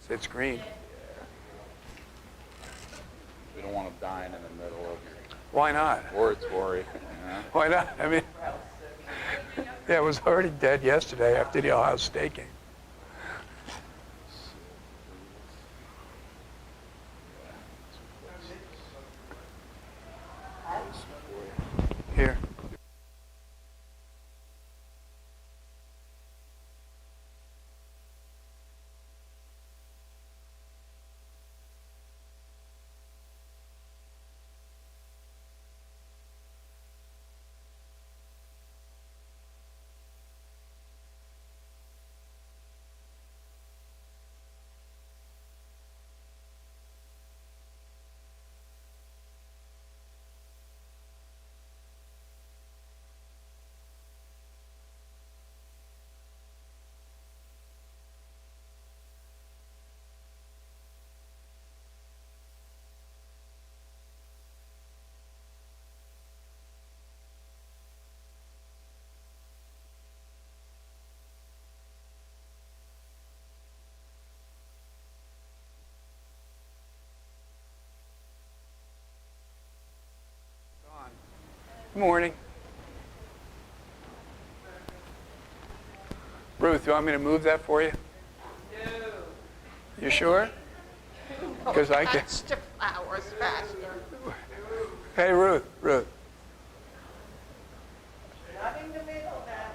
It's green. We don't want them dying in the middle of your Why not? oratory. Why not? I mean, yeah, it was already dead yesterday after the Ohio State game. Here. Good morning. Ruth, you want me to move that for you? No. You sure? Because I can. Touch the flowers faster. Hey, Ruth. Not in the middle now.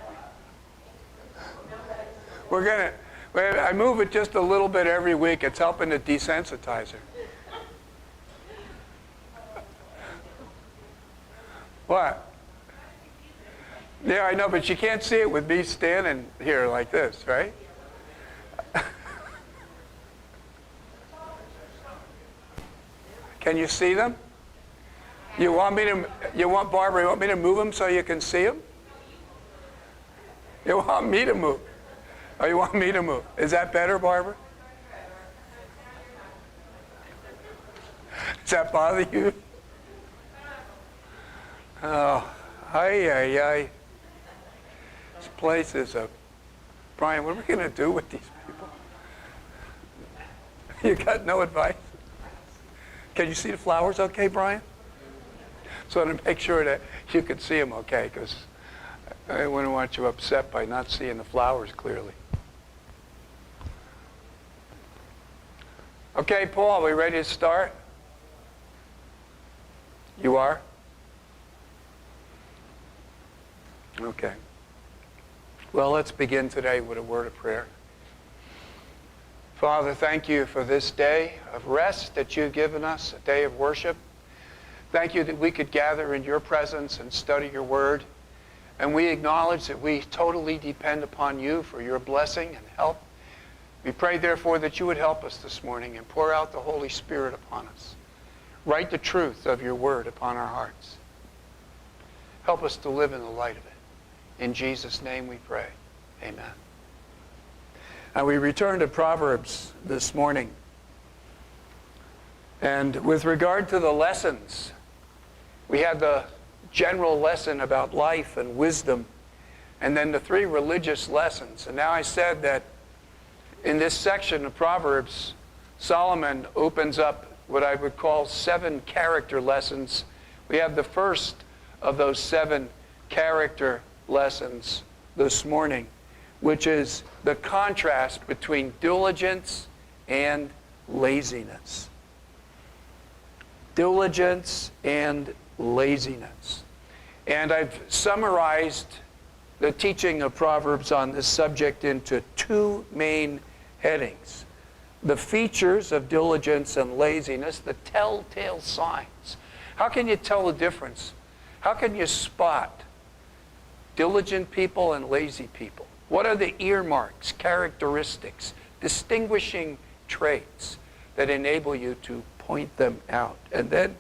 We're going to, I move it just a little bit every week. It's helping to desensitize her. What? Yeah, I know, but you can't see it with me standing here like this, right? Can you see them? You want Barbara, you want me to move them so you can see them? You want me to move? Or you want me to move? Is that better, Barbara? Does that bother you? Oh, ay. This place is a... Brian, what are we going to do with these people? You got no advice? Can you see the flowers okay, Brian? So to make sure that you could see them okay, because I wouldn't want you upset by not seeing the flowers clearly. Okay, Paul, are we ready to start? You are? Okay. Well, let's begin today with a word of prayer. Father, thank you for this day of rest that you've given us, a day of worship. Thank you that we could gather in your presence and study your word. And we acknowledge that we totally depend upon you for your blessing and help. We pray, therefore, that you would help us this morning and pour out the Holy Spirit upon us. Write the truth of your word upon our hearts. Help us to live in the light of it. In Jesus' name we pray. Amen. And we return to Proverbs this morning. And with regard to the lessons, we had the general lesson about life and wisdom, and then the 3 religious lessons. And now I said that in this section of Proverbs, Solomon opens up what I would call 7 character lessons. We have the first of those 7 character lessons this morning, which is the contrast between diligence and laziness. Diligence and laziness. And I've summarized the teaching of Proverbs on this subject into 2 main headings. The features of diligence and laziness, the telltale signs. How can you tell the difference? How can you spot diligent people and lazy people? What are the earmarks, characteristics, distinguishing traits that enable you to point them out? And then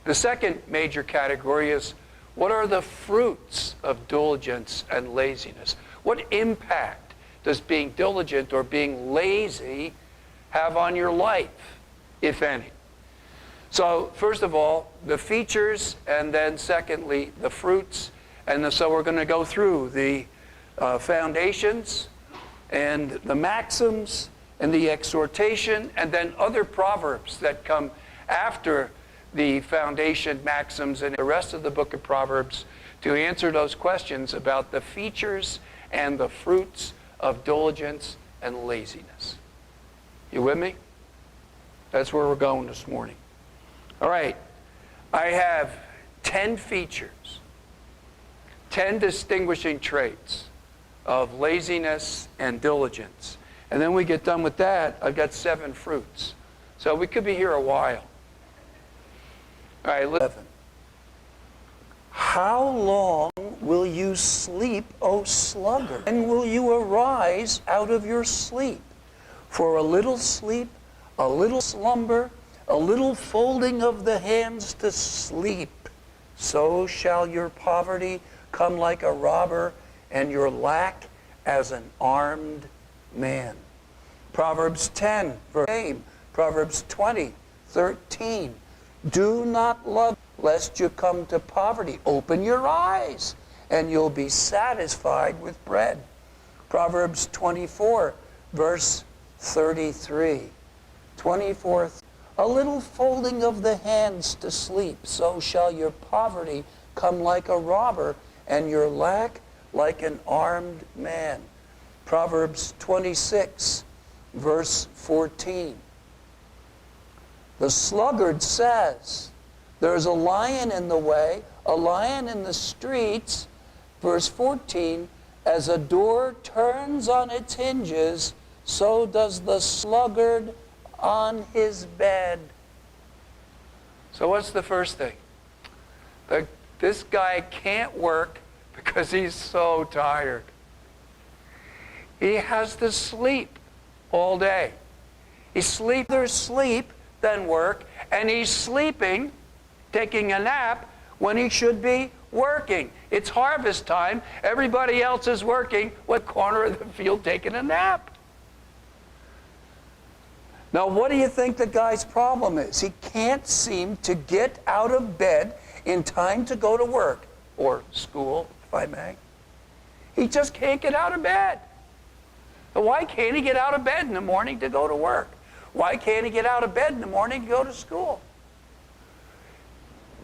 the second major category is, what are the fruits of diligence and laziness? What impact does being diligent or being lazy have on your life, if any? So first of all, the features, and then secondly, the fruits. And so we're going to go through the foundations and the maxims and the exhortation, and then other proverbs that come after the foundation maxims and the rest of the book of Proverbs to answer those questions about the features and the fruits of diligence and laziness. You with me? That's where we're going this morning. All right. I have 10 features, 10 distinguishing traits of laziness and diligence. And then we get done with that, I've got 7 fruits. So we could be here a while. All right, 11. How long will you sleep, O sluggard? And will you arise out of your sleep? For a little sleep, a little slumber, a little folding of the hands to sleep, so shall your poverty come like a robber, and your lack as an armed man. Proverbs 10, verse 8. Proverbs 20, 13. Do not love lest you come to poverty. Open your eyes, and you'll be satisfied with bread. Proverbs 24, verse 33. 24. A little folding of the hands to sleep, so shall your poverty come like a robber, and your lack like an armed man. Proverbs 26, verse 14. The sluggard says, there's a lion in the way, a lion in the streets. Verse 14, as a door turns on its hinges, so does the sluggard on his bed. So what's the first thing? This guy can't work because he's so tired. He has to sleep all day. There's sleep than work, and he's sleeping, taking a nap, when he should be working. It's harvest time. Everybody else is working. What corner of the field taking a nap? Now, what do you think the guy's problem is? He can't seem to get out of bed in time to go to work, or school, if I may. He just can't get out of bed. Why can't he get out of bed in the morning to go to work? Why can't he get out of bed in the morning to go to school?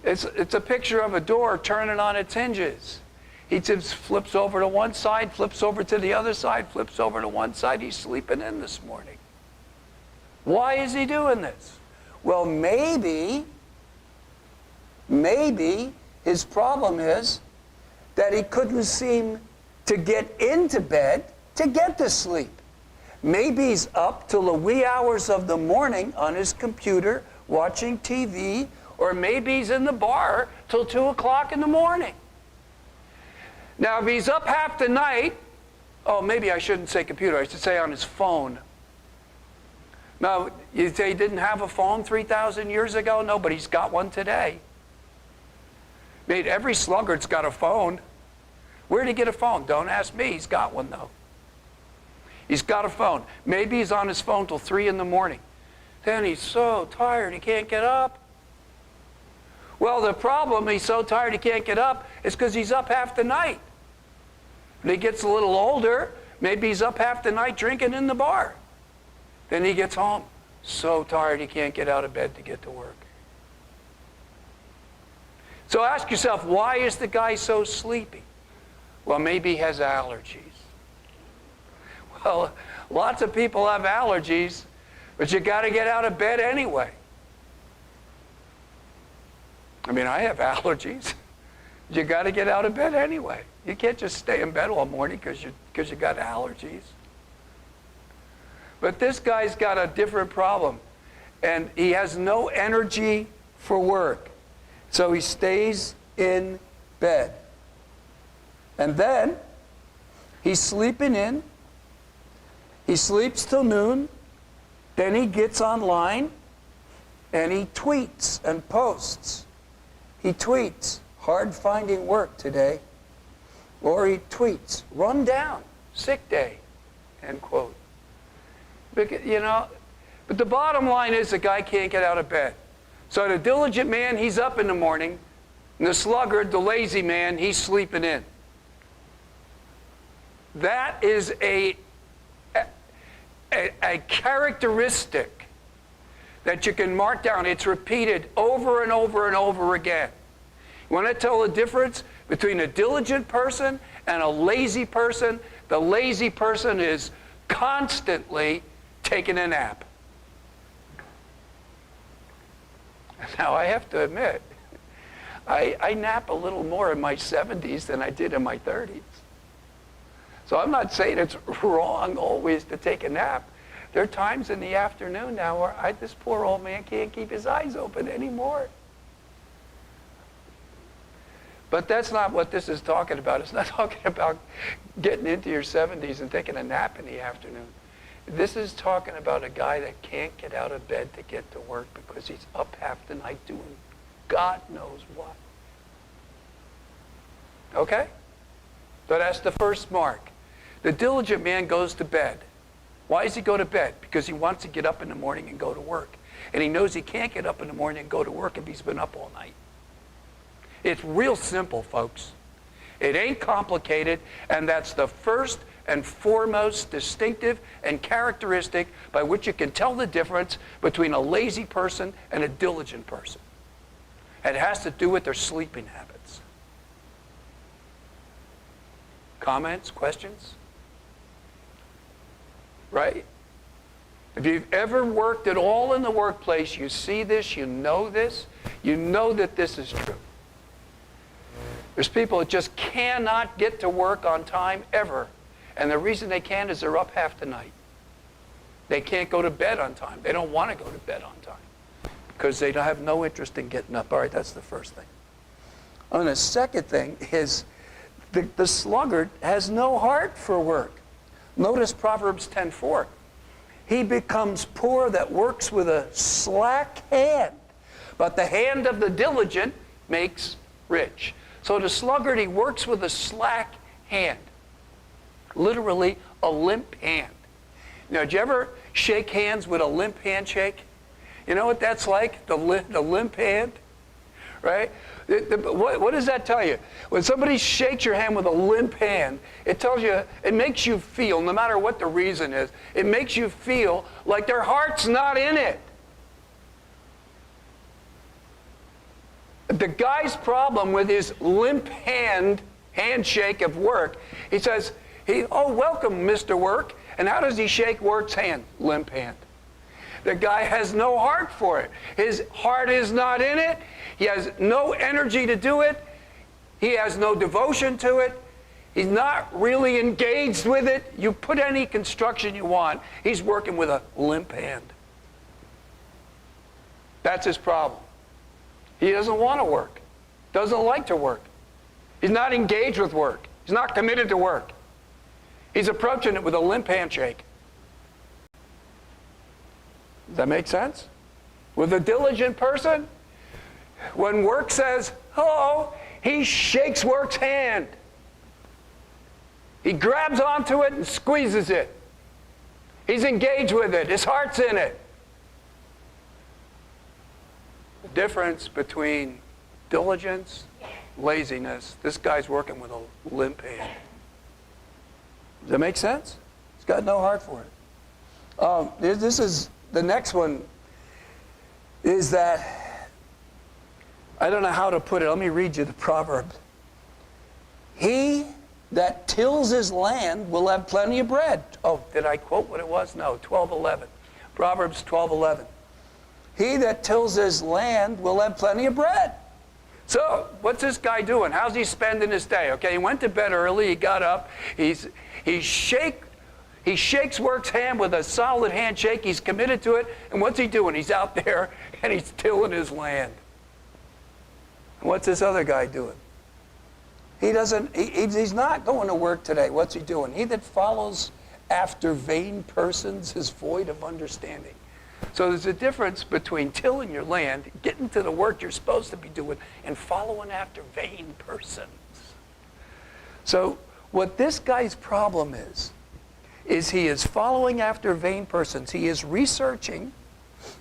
It's a picture of a door turning on its hinges. He just flips over to one side, flips over to the other side, flips over to one side. He's sleeping in this morning. Why is he doing this? Well, maybe his problem is that he couldn't seem to get into bed to get to sleep. Maybe he's up till the wee hours of the morning on his computer watching TV, or maybe he's in the bar till 2 o'clock in the morning. Now, if he's up half the night, oh, maybe I shouldn't say computer, I should say on his phone. Now, you say he didn't have a phone 3,000 years ago? Nobody's got one today. Mate, every sluggard's got a phone. Where did he get a phone? Don't ask me. He's got one, though. He's got a phone. Maybe he's on his phone till 3 in the morning. Then he's so tired he can't get up. Well, the problem, he's so tired he can't get up, is because he's up half the night. When he gets a little older, maybe he's up half the night drinking in the bar. Then he gets home, so tired he can't get out of bed to get to work. So ask yourself, why is the guy so sleepy? Well, maybe he has allergies. Well, lots of people have allergies, but you got to get out of bed anyway. I mean, I have allergies. You got to get out of bed anyway. You can't just stay in bed all morning because you got allergies. But this guy's got a different problem, and he has no energy for work. So he stays in bed. And then he's sleeping in. He sleeps till noon. Then he gets online and he tweets and posts. He tweets, hard finding work today. Or he tweets, run down, sick day, end quote. But, but the bottom line is the guy can't get out of bed. So the diligent man, he's up in the morning. And the sluggard, the lazy man, he's sleeping in. a characteristic that you can mark down. It's repeated over and over and over again. You want to tell the difference between a diligent person and a lazy person? The lazy person is constantly taking a nap. Now, I have to admit, I nap a little more in my 70s than I did in my 30s. So I'm not saying it's wrong always to take a nap. There are times in the afternoon now where this poor old man can't keep his eyes open anymore. But that's not what this is talking about. It's not talking about getting into your 70s and taking a nap in the afternoon. This is talking about a guy that can't get out of bed to get to work because he's up half the night doing God knows what. Okay? So that's the first mark. The diligent man goes to bed. Why does he go to bed? Because he wants to get up in the morning and go to work. And he knows he can't get up in the morning and go to work if he's been up all night. It's real simple, folks. It ain't complicated, and that's the first and foremost distinctive and characteristic by which you can tell the difference between a lazy person and a diligent person. And it has to do with their sleeping habits. Comments, questions? Right? If you've ever worked at all in the workplace, you see this, you know that this is true. There's people that just cannot get to work on time ever. And the reason they can't is they're up half the night. They can't go to bed on time. They don't want to go to bed on time because they don't have no interest in getting up. All right, that's the first thing. And the second thing is the sluggard has no heart for work. Notice Proverbs 10:4. He becomes poor that works with a slack hand, but the hand of the diligent makes rich. So the sluggard, he works with a slack hand. Literally a limp hand. Now, did you ever shake hands with a limp handshake? You know what that's like, the limp hand? Right? What does that tell you? When somebody shakes your hand with a limp hand, it tells you, it makes you feel, no matter what the reason is, it makes you feel like their heart's not in it. The guy's problem with his limp handshake of work, he says, oh, welcome, Mr. Work. And how does he shake work's hand? Limp hand. The guy has no heart for it. His heart is not in it. He has no energy to do it. He has no devotion to it. He's not really engaged with it. You put any construction you want, he's working with a limp hand. That's his problem. He doesn't want to work. Doesn't like to work. He's not engaged with work. He's not committed to work. He's approaching it with a limp handshake. Does that make sense? With a diligent person, when work says, hello, he shakes work's hand. He grabs onto it and squeezes it. He's engaged with it. His heart's in it. The difference between diligence, laziness, this guy's working with a limp hand. Does that make sense? He's got no heart for it. This is the next one is that, I don't know how to put it. Let me read you the Proverbs. He that tills his land will have plenty of bread. Oh, did I quote what it was? No, 12:11. Proverbs 12:11. He that tills his land will have plenty of bread. So, what's this guy doing? How's he spending his day? Okay, he went to bed early, he got up, he shakes work's hand with a solid handshake, he's committed to it, and what's he doing? He's out there and he's tilling his land. And what's this other guy doing? He's not going to work today. What's he doing? He that follows after vain persons is void of understanding. So there's a difference between tilling your land, getting to the work you're supposed to be doing, and following after vain persons. So what this guy's problem is he is following after vain persons. He is researching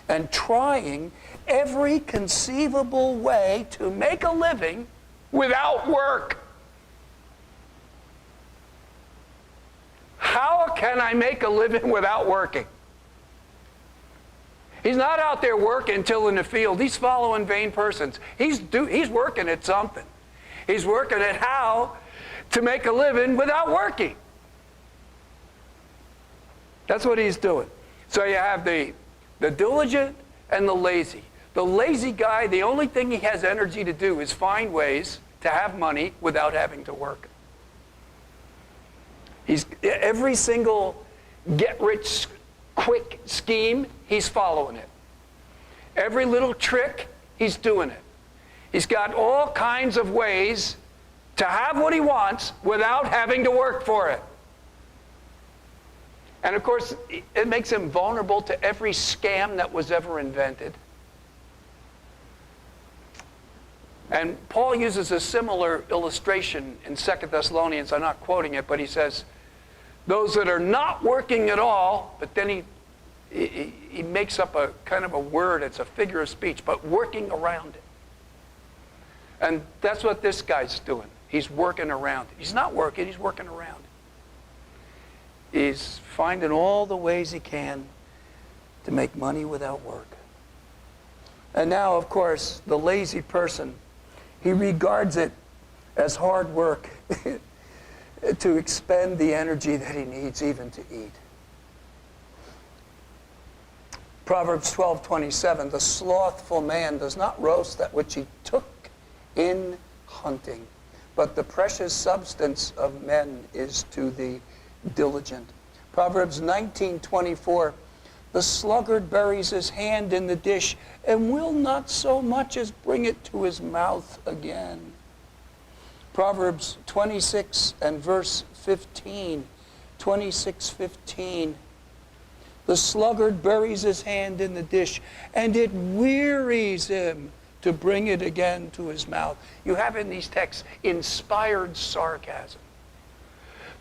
and trying every conceivable way to make a living without work. How can I make a living without working? He's not out there working till in the field. He's following vain persons. He's working at something. He's working at how to make a living without working. That's what he's doing. So you have the diligent and the lazy. The lazy guy, the only thing he has energy to do is find ways to have money without having to work. Every single get-rich-quick scheme, he's following it. Every little trick, he's doing it. He's got all kinds of ways to have what he wants without having to work for it. And of course, it makes him vulnerable to every scam that was ever invented. And Paul uses a similar illustration in 2 Thessalonians. I'm not quoting it, but he says, those that are not working at all, but then he makes up a kind of a word, it's a figure of speech, but working around it. And that's what this guy's doing. He's working around it. He's not working, he's working around it. He's finding all the ways he can to make money without work. And now, of course, the lazy person, he regards it as hard work to expend the energy that he needs even to eat. Proverbs 12:27, the slothful man does not roast that which he took in hunting, but the precious substance of men is to the diligent. Proverbs 19:24, the sluggard buries his hand in the dish and will not so much as bring it to his mouth again. Proverbs 26 and verse 15, 26:15. The sluggard buries his hand in the dish, and it wearies him to bring it again to his mouth. You have in these texts inspired sarcasm.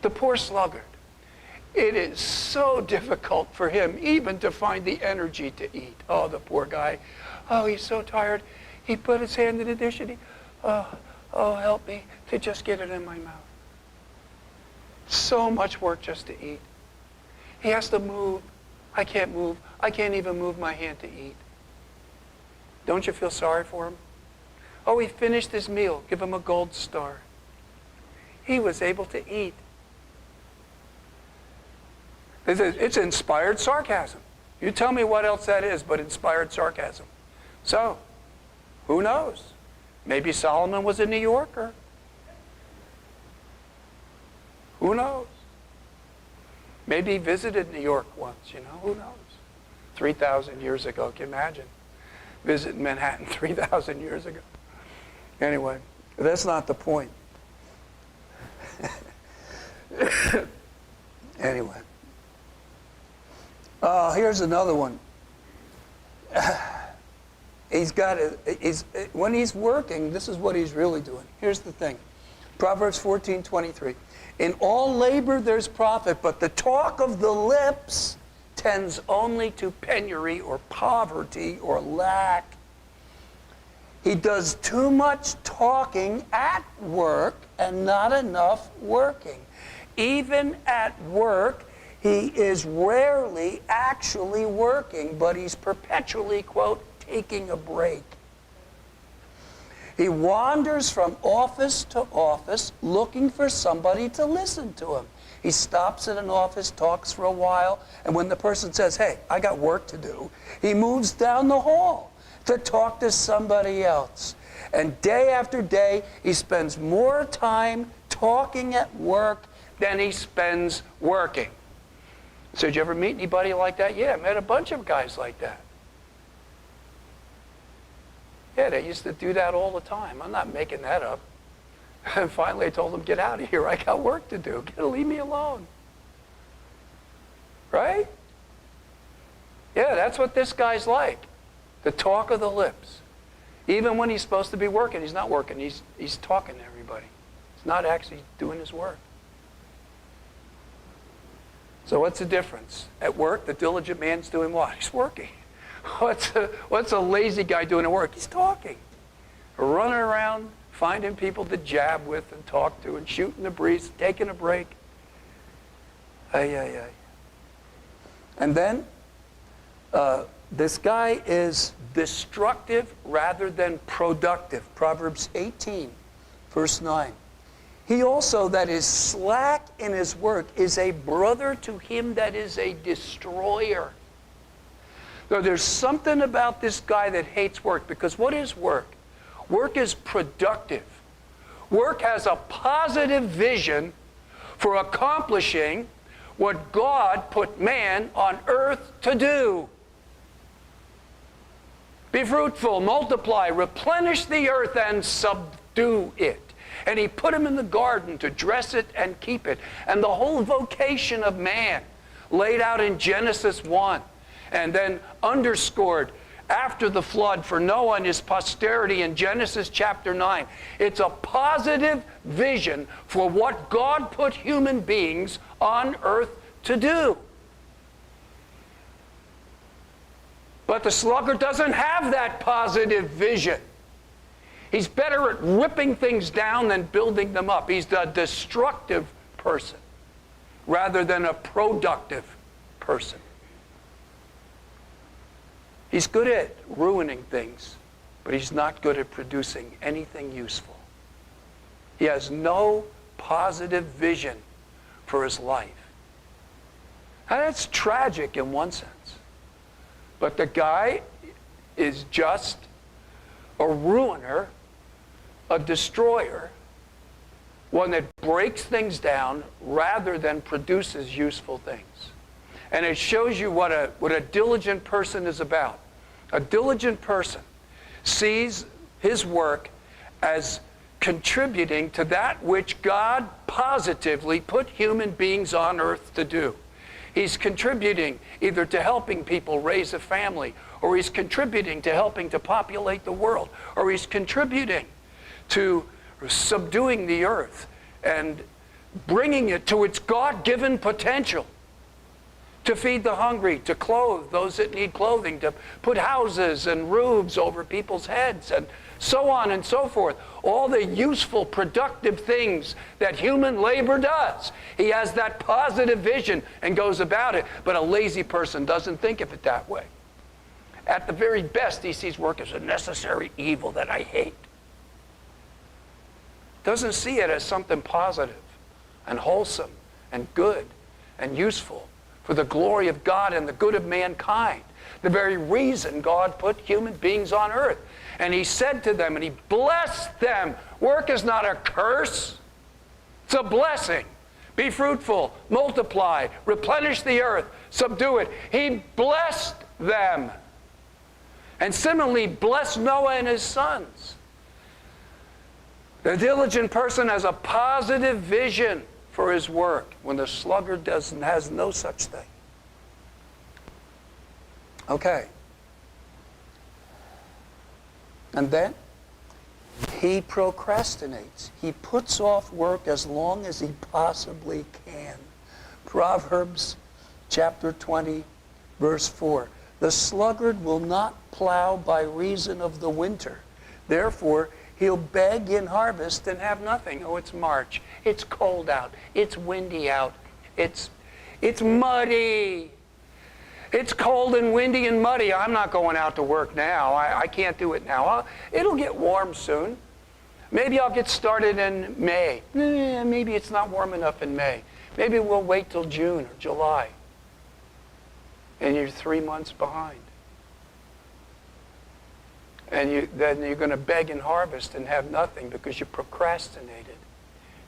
The poor sluggard, it is so difficult for him even to find the energy to eat. Oh, the poor guy. Oh, he's so tired. He put his hand in the dish and oh, help me to just get it in my mouth. So much work just to eat. He has to move. I can't move. I can't even move my hand to eat. Don't you feel sorry for him? Oh, he finished his meal. Give him a gold star. He was able to eat. It's inspired sarcasm. You tell me what else that is but inspired sarcasm. So, who knows? Maybe Solomon was a New Yorker. Who knows? Maybe he visited New York once, who knows? 3,000 years ago, can you imagine? Visiting Manhattan 3,000 years ago. Anyway, that's not the point. Anyway. Here's another one. When he's working, this is what he's really doing. Here's the thing. Proverbs 14:23. In all labor there's profit, but the talk of the lips tends only to penury or poverty or lack. He does too much talking at work and not enough working. Even at work, he is rarely actually working, but he's perpetually, quote, taking a break. He wanders from office to office looking for somebody to listen to him. He stops at an office, talks for a while, and when the person says, hey, I got work to do, he moves down the hall to talk to somebody else. And day after day, he spends more time talking at work than he spends working. So did you ever meet anybody like that? Yeah, I met a bunch of guys like that. Yeah, they used to do that all the time. I'm not making that up. And finally I told them, get out of here. I got work to do. Leave me alone. Right? Yeah, that's what this guy's like. The talk of the lips. Even when he's supposed to be working, he's not working. He's talking to everybody. He's not actually doing his work. So what's the difference? At work, the diligent man's doing what? He's working. What's a lazy guy doing at work? He's talking. Running around, finding people to jab with and talk to and shooting the breeze, taking a break. Ay, ay, ay. And then, this guy is destructive rather than productive. Proverbs 18, verse 9. He also that is slack in his work is a brother to him that is a destroyer. So there's something about this guy that hates work, because what is work? Work is productive. Work has a positive vision for accomplishing what God put man on earth to do. Be fruitful, multiply, replenish the earth, and subdue it. And he put him in the garden to dress it and keep it. And the whole vocation of man, laid out in Genesis 1, and then underscored after the flood for Noah and his posterity in Genesis chapter 9. It's a positive vision for what God put human beings on earth to do. But the sluggard doesn't have that positive vision. He's better at ripping things down than building them up. He's the destructive person rather than a productive person. He's good at ruining things, but he's not good at producing anything useful. He has no positive vision for his life. And that's tragic in one sense. But the guy is just a ruiner, a destroyer, one that breaks things down rather than produces useful things. And it shows you what a diligent person is about. A diligent person sees his work as contributing to that which God positively put human beings on earth to do. He's contributing either to helping people raise a family, or he's contributing to helping to populate the world, or he's contributing to subduing the earth and bringing it to its God-given potential. To feed the hungry, to clothe those that need clothing, to put houses and roofs over people's heads, and so on and so forth. All the useful, productive things that human labor does. He has that positive vision and goes about it, but a lazy person doesn't think of it that way. At the very best, he sees work as a necessary evil that I hate. Doesn't see it as something positive and wholesome and good and useful for the glory of God and the good of mankind. The very reason God put human beings on earth. And he said to them, and he blessed them. Work is not a curse. It's a blessing. Be fruitful, multiply, replenish the earth, subdue it. He blessed them. And similarly, blessed Noah and his sons. The diligent person has a positive vision for his work, when the sluggard has no such thing. Okay. And then he procrastinates. He puts off work as long as he possibly can. Proverbs chapter 20, verse 4. The sluggard will not plow by reason of the winter. Therefore, he'll beg in harvest and have nothing. Oh, it's March. It's cold out. It's windy out. It's muddy. It's cold and windy and muddy. I'm not going out to work now. I can't do it now. It'll get warm soon. Maybe I'll get started in May. Maybe it's not warm enough in May. Maybe we'll wait till June or July. And you're 3 months behind. And then you're going to beg and harvest and have nothing because you procrastinated.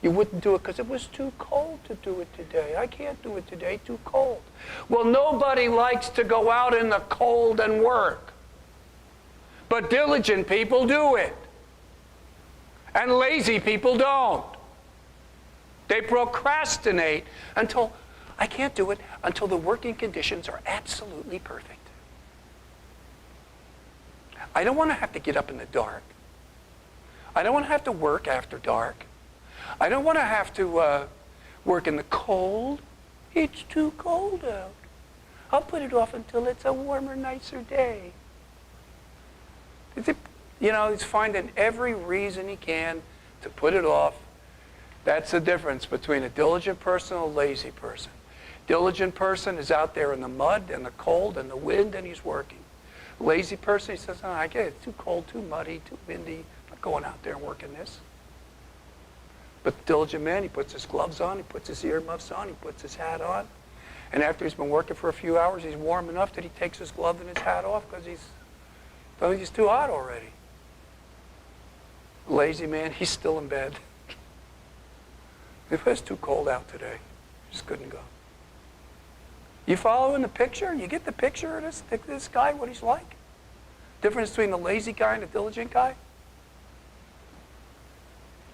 You wouldn't do it because it was too cold to do it today. I can't do it today, too cold. Well, nobody likes to go out in the cold and work. But diligent people do it. And lazy people don't. They procrastinate until, I can't do it, until the working conditions are absolutely perfect. I don't want to have to get up in the dark. I don't want to have to work after dark. I don't want to have to work in the cold. It's too cold out. I'll put it off until it's a warmer, nicer day. He's finding every reason he can to put it off. That's the difference between a diligent person and a lazy person. Diligent person is out there in the mud and the cold and the wind, and he's working. Lazy person, he says, oh, I get it. It's too cold, too muddy, too windy. I'm not going out there and working this. But the diligent man, he puts his gloves on, he puts his earmuffs on, he puts his hat on. And after he's been working for a few hours, he's warm enough that he takes his glove and his hat off because he's too hot already. Lazy man, he's still in bed. It was too cold out today. Just couldn't go. You following the picture? You get the picture of this guy, what he's like? Difference between the lazy guy and the diligent guy?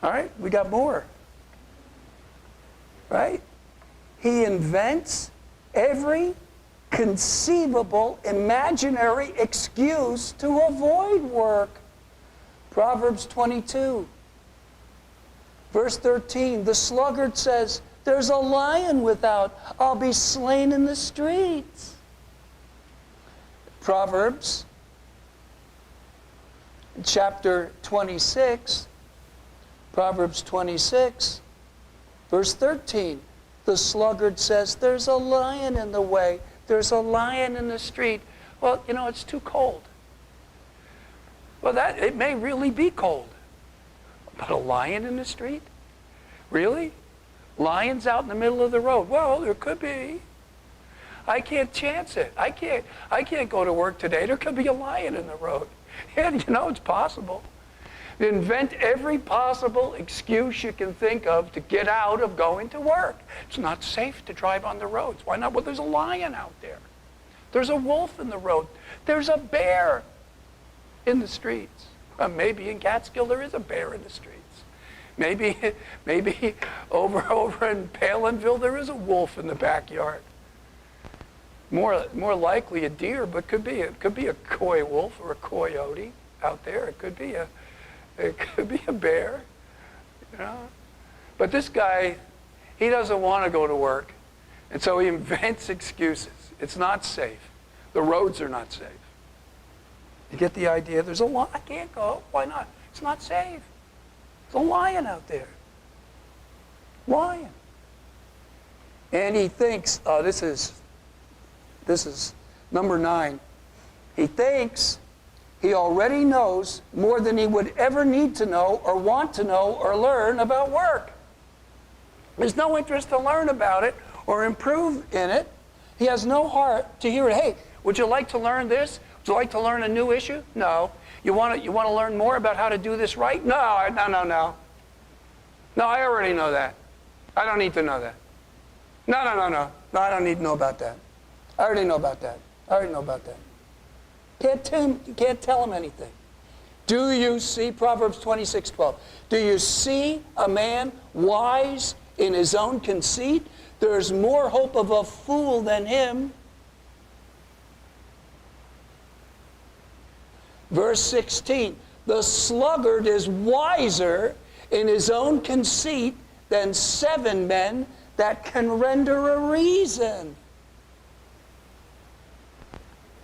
All right, we got more. Right? He invents every conceivable, imaginary excuse to avoid work. Proverbs 22, verse 13, the sluggard says, there's a lion without, I'll be slain in the streets. Proverbs chapter 26, Proverbs 26, verse 13, the sluggard says, there's a lion in the way, there's a lion in the street. Well, you know, it's too cold. Well, it may really be cold. But a lion in the street? Really? Lions out in the middle of the road? Well, there could be. I can't chance it. I can't go to work today. There could be a lion in the road. And you know, it's possible. Invent every possible excuse you can think of to get out of going to work. It's not safe to drive on the roads. Why not? Well, there's a lion out there. There's a wolf in the road. There's a bear in the streets. Maybe in Catskill there is a bear in the streets. Maybe over in Palinville there is a wolf in the backyard. More likely a deer, but could be a coy wolf or a coyote out there. It could be a bear, you know. But this guy, he doesn't want to go to work, and so he invents excuses. It's not safe. The roads are not safe. You get the idea? There's a lion. I can't go. Why not? It's not safe. There's a lion out there. Lion. And he thinks, this is number 9. He thinks he already knows more than he would ever need to know or want to know or learn about work. There's no interest to learn about it or improve in it. He has no heart to hear it. Hey, would you like to learn this? Would you like to learn a new issue? No. You want to learn more about how to do this right? No. No, I already know that. I don't need to know that. No, I don't need to know about that. I already know about that. You can't tell him anything. Do you see Proverbs 26:12? Do you see a man wise in his own conceit? There's more hope of a fool than him. Verse 16, the sluggard is wiser in his own conceit than 7 men that can render a reason.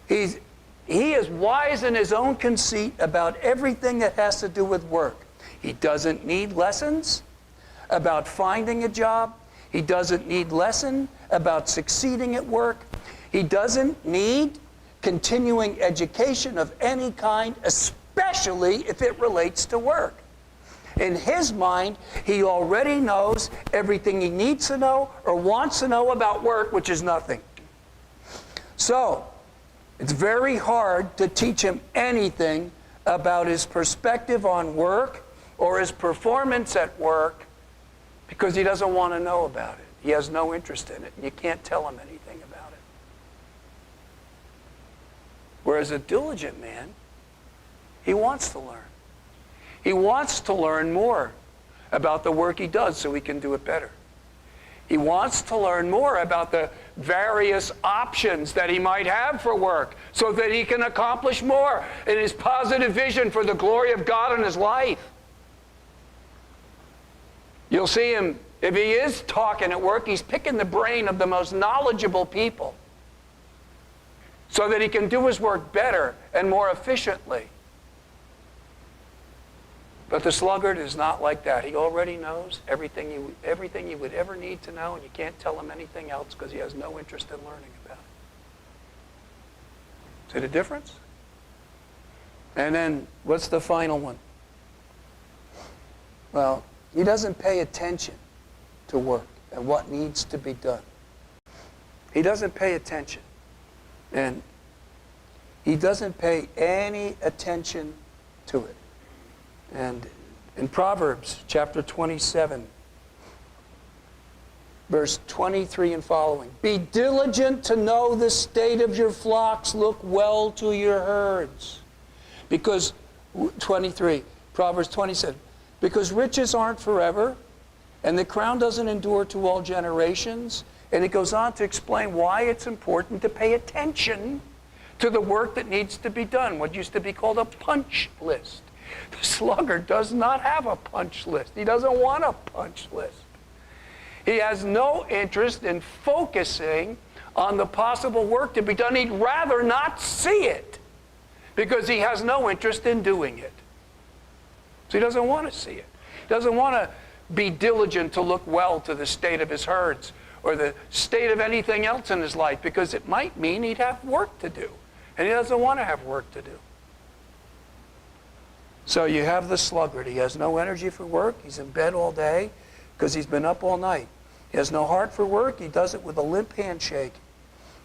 He is wise in his own conceit about everything that has to do with work. He doesn't need lessons about finding a job. He doesn't need lesson about succeeding at work. He doesn't need continuing education of any kind, especially if it relates to work. In his mind, he already knows everything he needs to know or wants to know about work, which is nothing. So, it's very hard to teach him anything about his perspective on work or his performance at work because he doesn't want to know about it. He has no interest in it. You can't tell him anything about it. Whereas a diligent man, he wants to learn. He wants to learn more about the work he does so he can do it better. He wants to learn more about the various options that he might have for work so that he can accomplish more in his positive vision for the glory of God in his life. You'll see him, if he is talking at work, he's picking the brain of the most knowledgeable people so that he can do his work better and more efficiently. But the sluggard is not like that. He already knows everything you would ever need to know, and you can't tell him anything else because he has no interest in learning about it. See the difference? And then, what's the final one? Well, he doesn't pay attention to work and what needs to be done. He doesn't pay attention. And he doesn't pay any attention to it. And in Proverbs chapter 27, verse 23 and following, be diligent to know the state of your flocks, look well to your herds. Because, 23, Proverbs 27, because riches aren't forever, and the crown doesn't endure to all generations. And it goes on to explain why it's important to pay attention to the work that needs to be done, what used to be called a punch list. The sluggard does not have a punch list. He doesn't want a punch list. He has no interest in focusing on the possible work to be done. He'd rather not see it because he has no interest in doing it. So he doesn't want to see it. He doesn't want to be diligent to look well to the state of his herds or the state of anything else in his life, because it might mean he'd have work to do. And he doesn't want to have work to do. So you have the sluggard. He has no energy for work. He's in bed all day because he's been up all night. He has no heart for work. He does it with a limp handshake.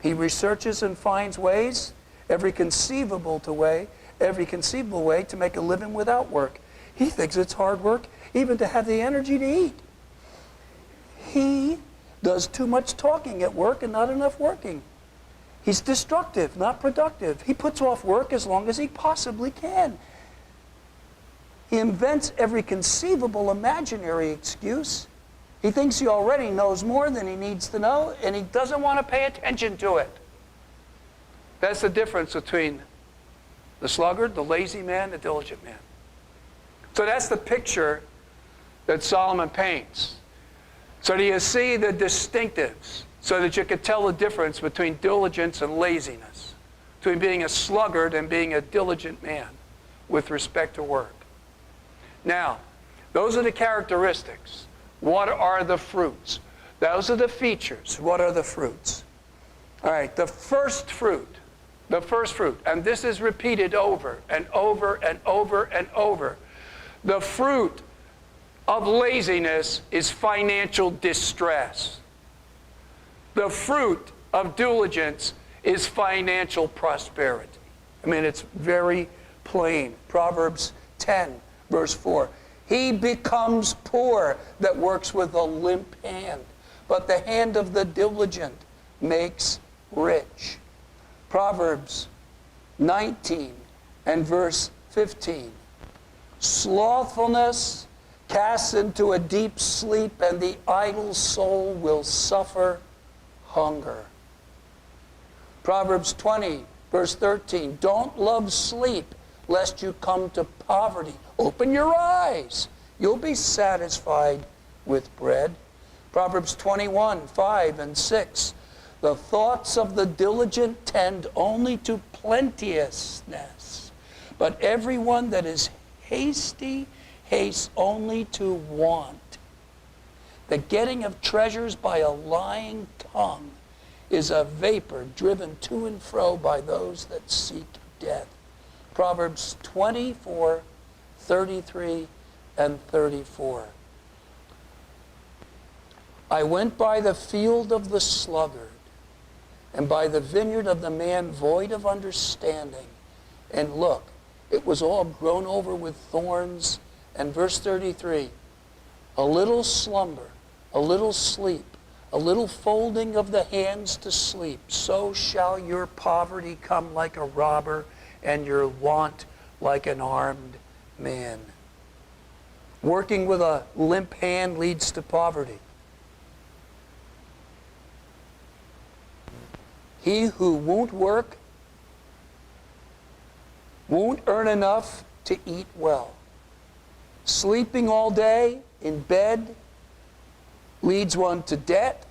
He researches and finds ways, every conceivable way to make a living without work. He thinks it's hard work even to have the energy to eat. He does too much talking at work and not enough working. He's destructive, not productive. He puts off work as long as he possibly can. He invents every conceivable imaginary excuse. He thinks he already knows more than he needs to know, and he doesn't want to pay attention to it. That's the difference between the sluggard, the lazy man, the diligent man. So that's the picture that Solomon paints. So do you see the distinctives so that you could tell the difference between diligence and laziness, between being a sluggard and being a diligent man with respect to work? Now, those are the characteristics. What are the fruits? Those are the features. What are the fruits? All right, the first fruit, and this is repeated over and over and over and over. The fruit of laziness is financial distress. The fruit of diligence is financial prosperity. I mean, it's very plain. Proverbs 10, verse 4. He becomes poor that works with a limp hand, but the hand of the diligent makes rich. Proverbs 19 and verse 15. Slothfulness casts into a deep sleep, and the idle soul will suffer hunger. Proverbs 20, verse 13. Don't love sleep, lest you come to poverty. Open your eyes. You'll be satisfied with bread. Proverbs 21, 5 and 6. The thoughts of the diligent tend only to plenteousness, but everyone that is hasty hastes only to want. The getting of treasures by a lying tongue is a vapor driven to and fro by those that seek death. Proverbs 24, 33 and 34. I went by the field of the sluggard, and by the vineyard of the man void of understanding. And look, it was all grown over with thorns. And verse 33, a little slumber, a little sleep, a little folding of the hands to sleep, so shall your poverty come like a robber, and your want like an armed man. Working with a limp hand leads to poverty. He who won't work won't earn enough to eat well. Sleeping all day in bed leads one to debt.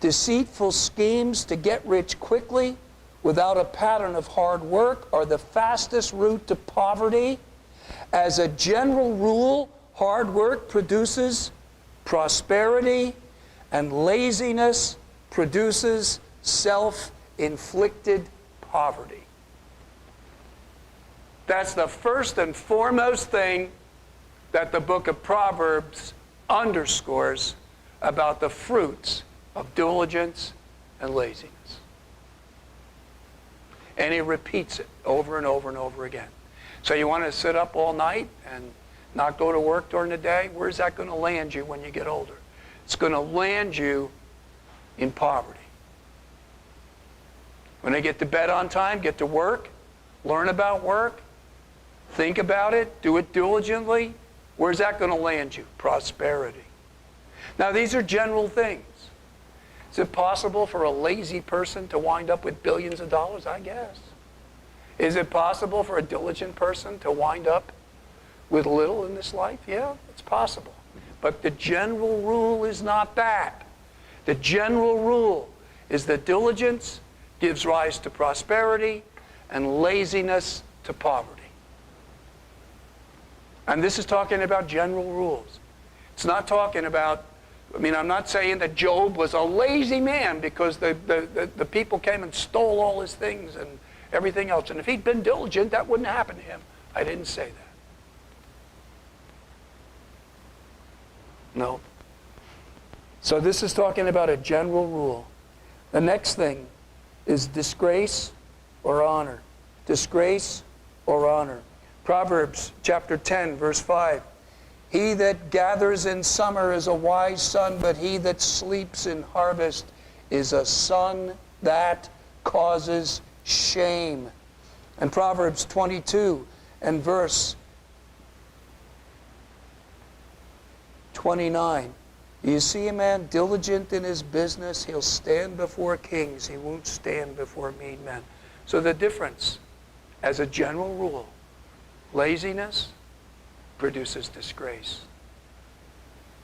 Deceitful schemes to get rich quickly without a pattern of hard work are the fastest route to poverty. As a general rule, hard work produces prosperity, and laziness produces self-inflicted poverty. That's the first and foremost thing that the book of Proverbs underscores about the fruits of diligence and laziness. And he repeats it over and over and over again. So you want to sit up all night and not go to work during the day? Where's that going to land you when you get older? It's going to land you in poverty. When they get to bed on time, get to work, learn about work, think about it, do it diligently, where's that going to land you? Prosperity. Now, these are general things. Is it possible for a lazy person to wind up with billions of dollars? I guess. Is it possible for a diligent person to wind up with little in this life? Yeah, it's possible. But the general rule is not that. The general rule is that diligence gives rise to prosperity and laziness to poverty. And this is talking about general rules. It's not talking about, I'm not saying that Job was a lazy man because the people came and stole all his things and everything else. And if he'd been diligent, that wouldn't happen to him. I didn't say that. No. So this is talking about a general rule. The next thing is disgrace or honor. Disgrace or honor. Proverbs chapter 10, verse 5. He that gathers in summer is a wise son, but he that sleeps in harvest is a son that causes shame. And Proverbs 22 and verse 29. You see a man diligent in his business, he'll stand before kings, he won't stand before mean men. So the difference, as a general rule, laziness produces disgrace,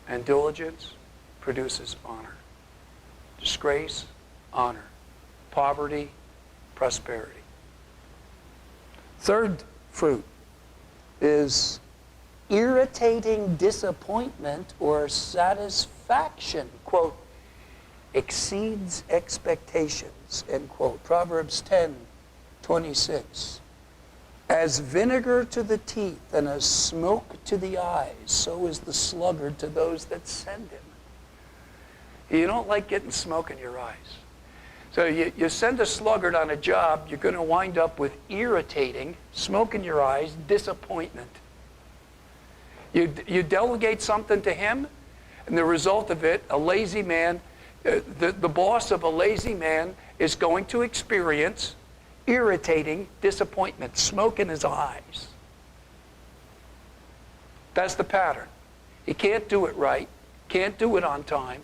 and diligence produces honor. Disgrace, honor. Poverty, prosperity. Third fruit is irritating disappointment or satisfaction. Quote, exceeds expectations, end quote. Proverbs 10:26. As vinegar to the teeth and as smoke to the eyes, so is the sluggard to those that send him. You don't like getting smoke in your eyes. So you send a sluggard on a job, you're going to wind up with irritating, smoke in your eyes, disappointment. You delegate something to him, and the result of it, a lazy man, the boss of a lazy man is going to experience irritating disappointment, smoke in his eyes. That's the pattern. He can't do it right, can't do it on time.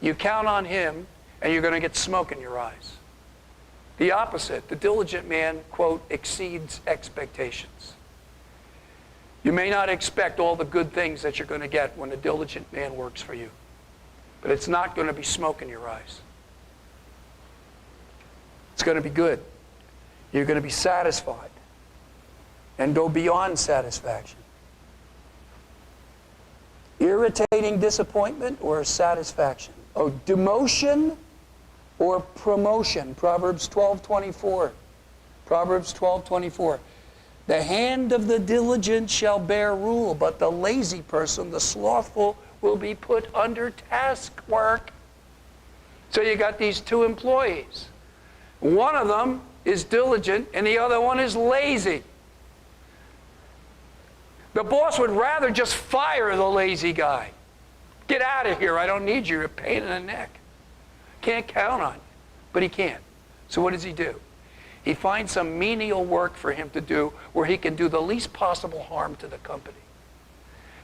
You count on him, and you're going to get smoke in your eyes. The opposite, the diligent man, quote, exceeds expectations. You may not expect all the good things that you're going to get when a diligent man works for you, but it's not going to be smoke in your eyes. It's going to be good. You're going to be satisfied and go beyond satisfaction. Irritating disappointment or satisfaction. Oh, demotion or promotion. Proverbs 12:24. Proverbs 12:24. The hand of the diligent shall bear rule, but the lazy person, the slothful, will be put under task work. So you got these two employees. One of them is diligent and the other one is lazy. The boss would rather just fire the lazy guy. Get out of here, I don't need you, you're a pain in the neck. Can't count on you, but he can't. So what does he do? He finds some menial work for him to do where he can do the least possible harm to the company.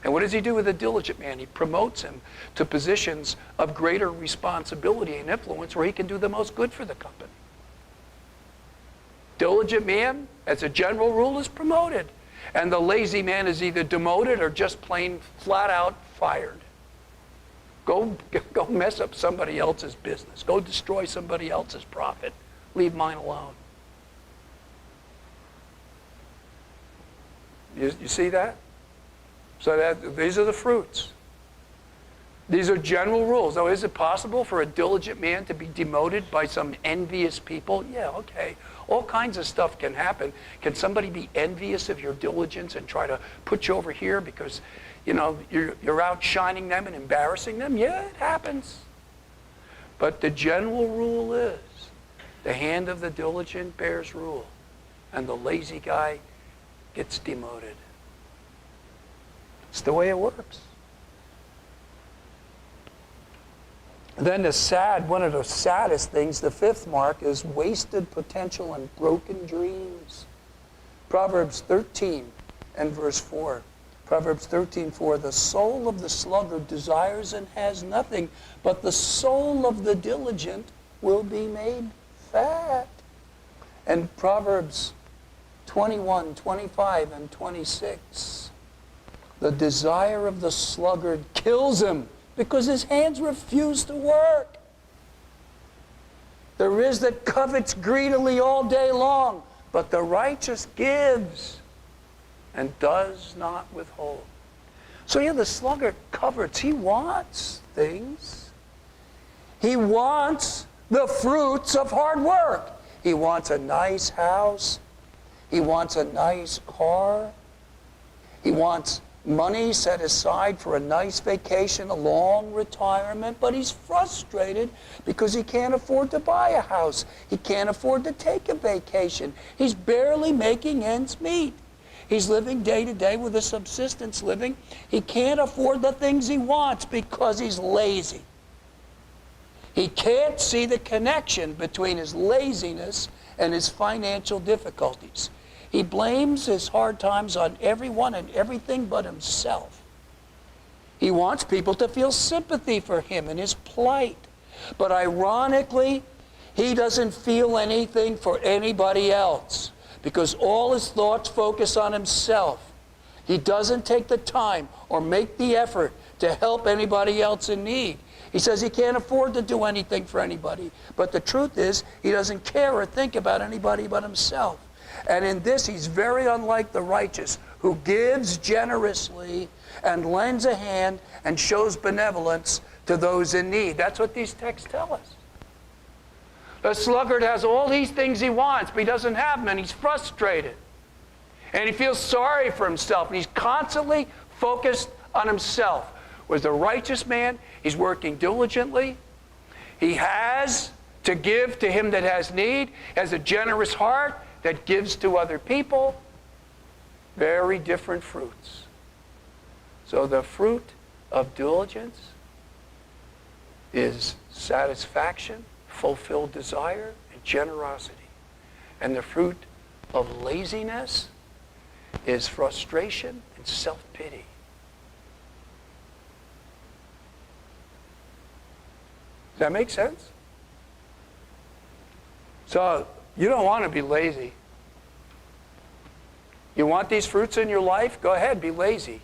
And what does he do with a diligent man? He promotes him to positions of greater responsibility and influence where he can do the most good for the company. Diligent man, as a general rule, is promoted. And the lazy man is either demoted or just plain flat out fired. Go mess up somebody else's business. Go destroy somebody else's profit. Leave mine alone. You see that? So these are the fruits. These are general rules. Now, is it possible for a diligent man to be demoted by some envious people? Yeah, okay. All kinds of stuff can happen. Can somebody be envious of your diligence and try to put you over here because, you're outshining them and embarrassing them? Yeah, it happens. But the general rule is, the hand of the diligent bears rule, and the lazy guy gets demoted. It's the way it works. Then one of the saddest things, the fifth mark, is wasted potential and broken dreams. Proverbs 13 and verse 4. Proverbs 13:4, the soul of the sluggard desires and has nothing, but the soul of the diligent will be made fat. And Proverbs 21, 25, and 26, the desire of the sluggard kills him because his hands refuse to work. There is that covets greedily all day long, but the righteous gives and does not withhold. So the sluggard covets. He wants things. He wants the fruits of hard work. He wants a nice house. He wants a nice car. He wants money set aside for a nice vacation, a long retirement, but he's frustrated because he can't afford to buy a house. He can't afford to take a vacation. He's barely making ends meet. He's living day to day with a subsistence living. He can't afford the things he wants because he's lazy. He can't see the connection between his laziness and his financial difficulties. He blames his hard times on everyone and everything but himself. He wants people to feel sympathy for him and his plight. But ironically, he doesn't feel anything for anybody else because all his thoughts focus on himself. He doesn't take the time or make the effort to help anybody else in need. He says he can't afford to do anything for anybody. But the truth is, he doesn't care or think about anybody but himself. And in this, he's very unlike the righteous, who gives generously and lends a hand and shows benevolence to those in need. That's what these texts tell us. The sluggard has all these things he wants, but he doesn't have them, and he's frustrated. And he feels sorry for himself, and he's constantly focused on himself. Whereas the righteous man, he's working diligently. He has to give to him that has need, has a generous heart that gives to other people. Very different fruits. So the fruit of diligence is satisfaction, fulfilled desire, and generosity. And the fruit of laziness is frustration and self-pity. Does that make sense? So you don't want to be lazy. You want these fruits in your life? Go ahead, be lazy.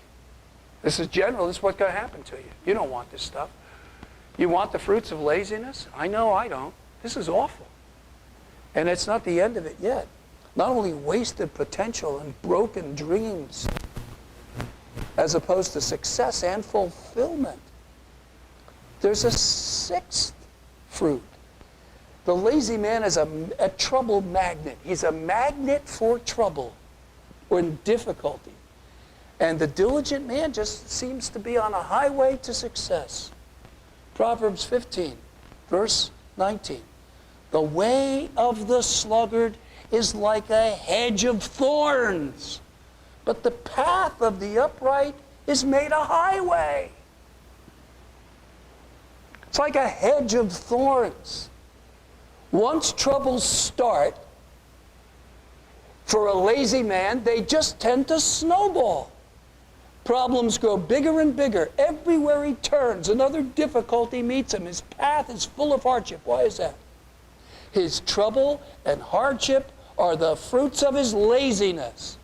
This is general. This is what's going to happen to you. You don't want this stuff. You want the fruits of laziness? I know I don't. This is awful. And it's not the end of it yet. Not only wasted potential and broken dreams, as opposed to success and fulfillment. There's a sixth fruit. The lazy man is a trouble magnet. He's a magnet for trouble or difficulty. And the diligent man just seems to be on a highway to success. Proverbs 15, verse 19. The way of the sluggard is like a hedge of thorns, but the path of the upright is made a highway. It's like a hedge of thorns. Once troubles start, for a lazy man, they just tend to snowball. Problems grow bigger and bigger. Everywhere he turns, another difficulty meets him. His path is full of hardship. Why is that? His trouble and hardship are the fruits of his laziness.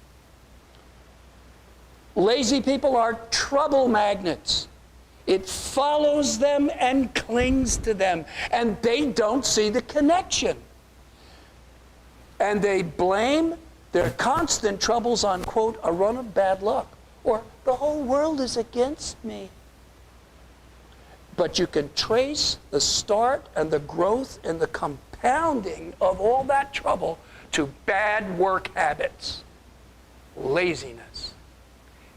Lazy people are trouble magnets. It follows them and clings to them, and they don't see the connection. And they blame Their constant troubles on, quote, a run of bad luck, or the whole world is against me. But you can trace the start and the growth and the compounding of all that trouble to bad work habits. Laziness.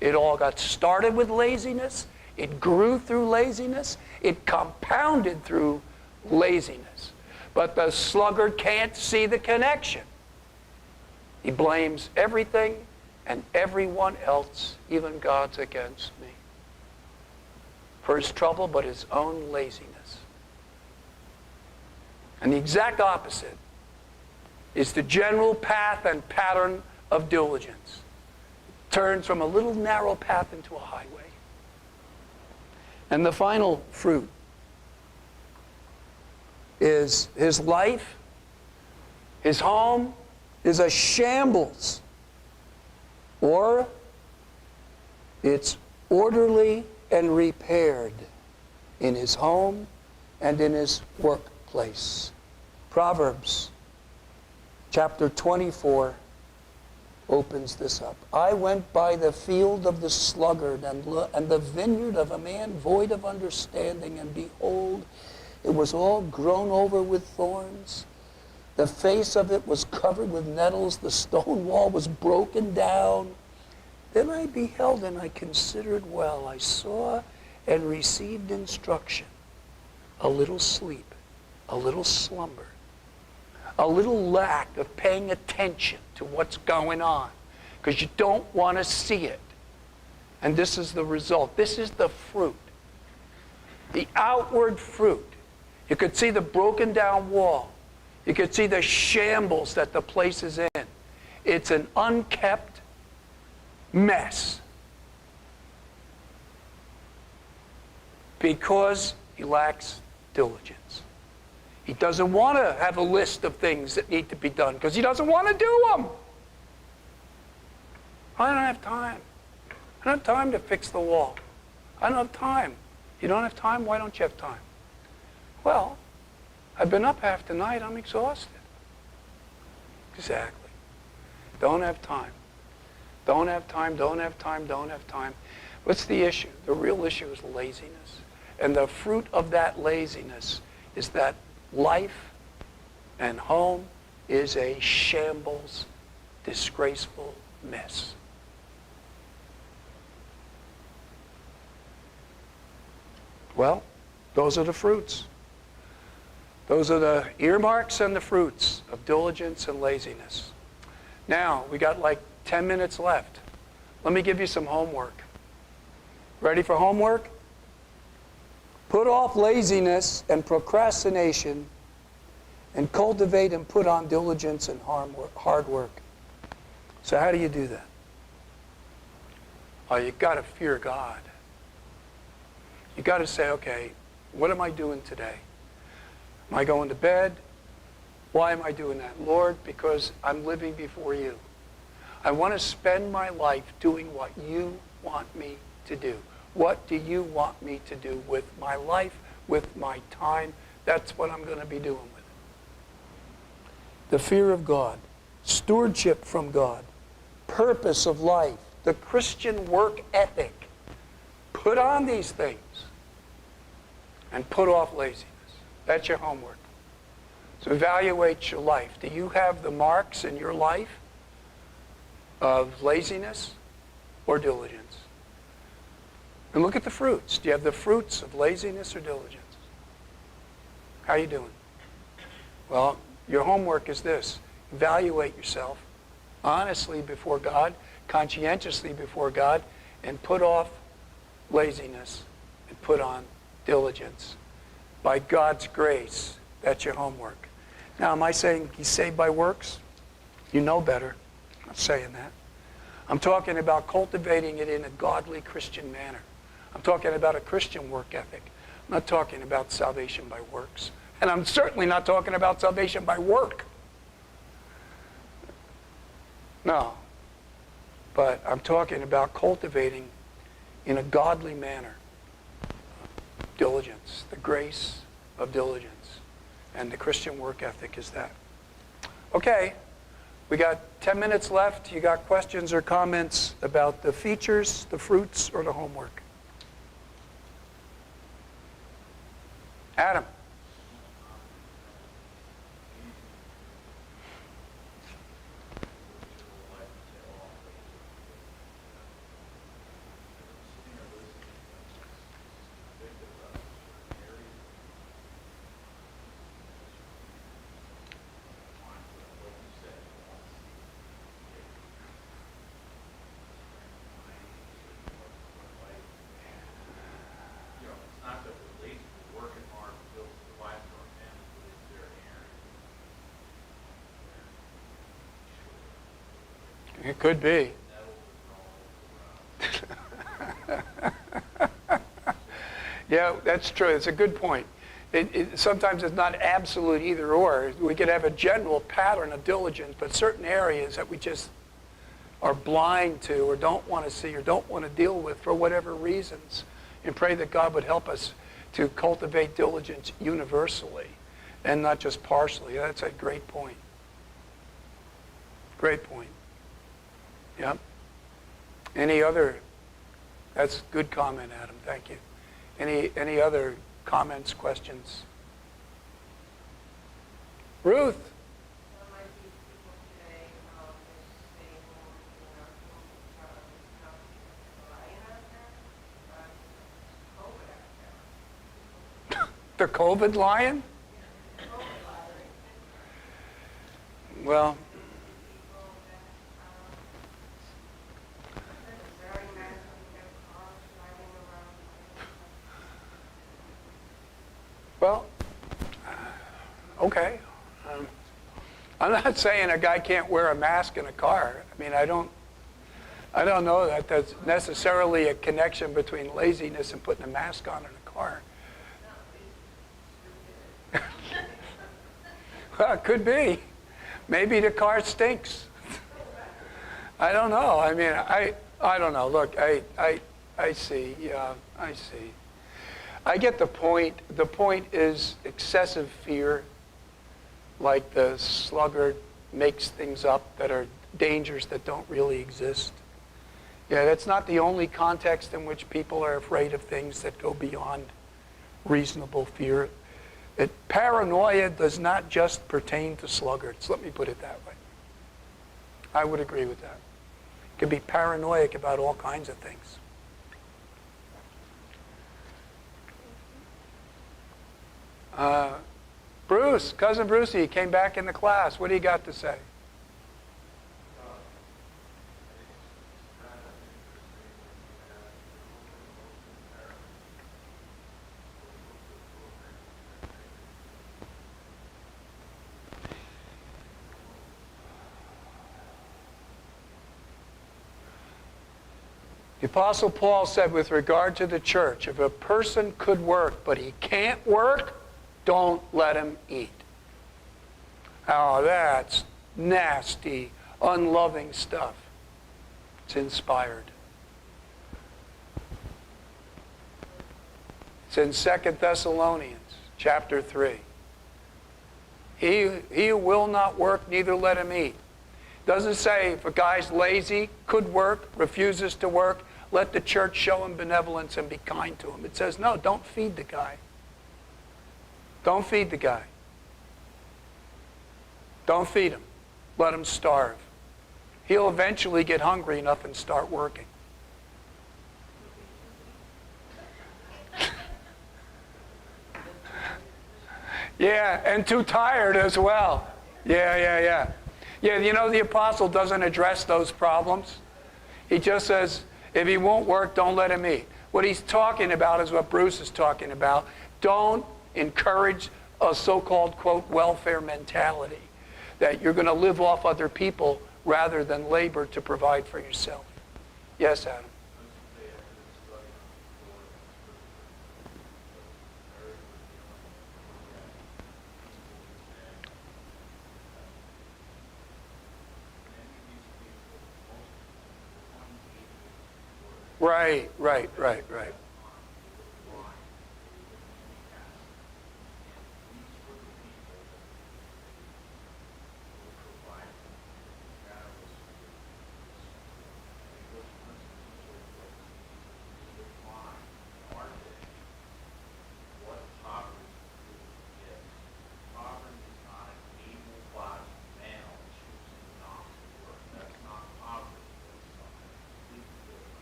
It all got started with laziness. It grew through laziness. It compounded through laziness. But the sluggard can't see the connection. He blames everything and everyone else, even God's against me, for his trouble, but his own laziness. And the exact opposite is the general path and pattern of diligence. Turns from a little narrow path into a highway. And the final fruit is his life, his home, is a shambles, or it's orderly and repaired in his home and in his workplace. Proverbs chapter 24 opens this up. I went by the field of the sluggard and the vineyard of a man void of understanding, and behold, it was all grown over with thorns. The face of it was covered with nettles. The stone wall was broken down. Then I beheld and I considered well. I saw and received instruction. A little sleep, a little slumber, a little lack of paying attention to what's going on because you don't want to see it. And this is the result. This is the fruit. The outward fruit. You could see the broken down wall. You could see the shambles that the place is in. It's an unkept mess. Because he lacks diligence. He doesn't want to have a list of things that need to be done because he doesn't want to do them. I don't have time. I don't have time to fix the wall. I don't have time. You don't have time? Why don't you have time? Well, I've been up half the night. I'm exhausted. Exactly. Don't have time. Don't have time, don't have time, don't have time. What's the issue? The real issue is laziness. And the fruit of that laziness is that life and home is a shambles, disgraceful mess. Well, those are the fruits. Those are the earmarks and the fruits of diligence and laziness. Now, we got like 10 minutes left. Let me give you some homework. Ready for homework? Put off laziness and procrastination and cultivate and put on diligence and hard work. So how do you do that? Oh, you've got to fear God. You've got to say, okay, what am I doing today? Am I going to bed? Why am I doing that? Lord, because I'm living before you. I want to spend my life doing what you want me to do. What do you want me to do with my life, with my time? That's what I'm going to be doing with it. The fear of God, stewardship from God, purpose of life, the Christian work ethic. Put on these things and put off laziness. That's your homework. So evaluate your life. Do you have the marks in your life of laziness or diligence? And look at the fruits. Do you have the fruits of laziness or diligence? How are you doing? Well, your homework is this. Evaluate yourself honestly before God, conscientiously before God, and put off laziness and put on diligence. By God's grace, that's your homework. Now, am I saying he's saved by works? You know better. I'm not saying that. I'm talking about cultivating it in a godly Christian manner. I'm talking about a Christian work ethic. I'm not talking about salvation by works. And I'm certainly not talking about salvation by work. No. But I'm talking about cultivating in a godly manner diligence, the grace of diligence. And the Christian work ethic is that. Okay, We got 10 minutes left. You got questions or comments about the features, the fruits, or the homework? Adam. It could be. Yeah, that's true. It's a good point. Sometimes it's not absolute either or. We could have a general pattern of diligence, but certain areas that we just are blind to or don't want to see or don't want to deal with for whatever reasons, and pray that God would help us to cultivate diligence universally and not just partially. That's a great point. Great point. Yep. Any other? That's good comment, Adam. Thank you. Any other comments, questions? Ruth. There might be people today that stay home, The COVID lion? Well, well, okay. I'm not saying a guy can't wear a mask in a car. I mean, I don't know that there's necessarily a connection between laziness and putting a mask on in a car. Well, it could be. Maybe the car stinks. I don't know. I mean, I don't know. Look, I see. Yeah, I see. I get the point. The point is excessive fear, like the sluggard makes things up that are dangers that don't really exist. Yeah, that's not the only context in which people are afraid of things that go beyond reasonable fear. Paranoia does not just pertain to sluggards. Let me put it that way. I would agree with that. You can be paranoid about all kinds of things. Bruce, Cousin Brucey, came back in the class. What do you got to say? The Apostle Paul said with regard to the church, if a person could work but he can't work, don't let him eat. Oh, that's nasty, unloving stuff. It's inspired. It's in 2 Thessalonians chapter 3. He who will not work, neither let him eat. Doesn't say if a guy's lazy, could work, refuses to work, let the church show him benevolence and be kind to him. It says, no, don't feed the guy. Don't feed the guy. Don't feed him. Let him starve. He'll eventually get hungry enough and start working. Yeah, and too tired as well. Yeah, you know, the apostle doesn't address those problems. He just says, if he won't work, don't let him eat. What he's talking about is what Bruce is talking about. Don't encourage a so-called, quote, welfare mentality, that you're going to live off other people rather than labor to provide for yourself. Yes, Adam? Right.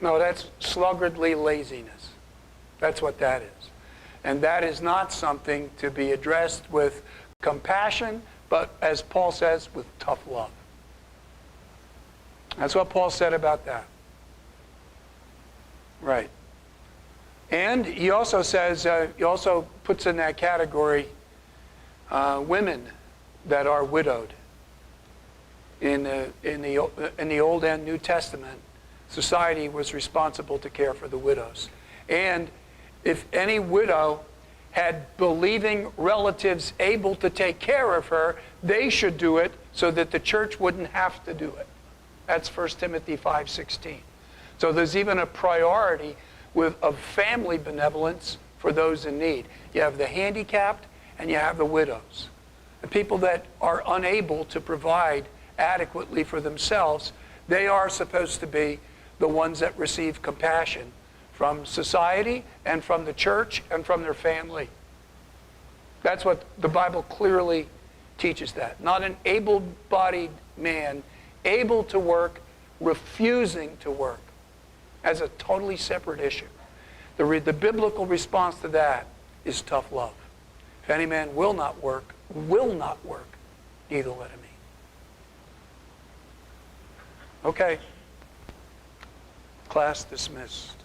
No, that's sluggardly laziness. That's what that is. And that is not something to be addressed with compassion, but as Paul says, with tough love. That's what Paul said about that. Right. And he also says, he also puts in that category women that are widowed. In the Old and New Testament, society was responsible to care for the widows. And if any widow had believing relatives able to take care of her, they should do it so that the church wouldn't have to do it. That's 1 Timothy 5:16. So there's even a priority of family benevolence for those in need. You have the handicapped and you have the widows. The people that are unable to provide adequately for themselves, they are supposed to be the ones that receive compassion from society and from the church and from their family. That's what the Bible clearly teaches that. Not an able-bodied man, able to work, refusing to work. As a totally separate issue. The biblical response to that is tough love. If any man will not work, neither let him eat. Okay. Class dismissed.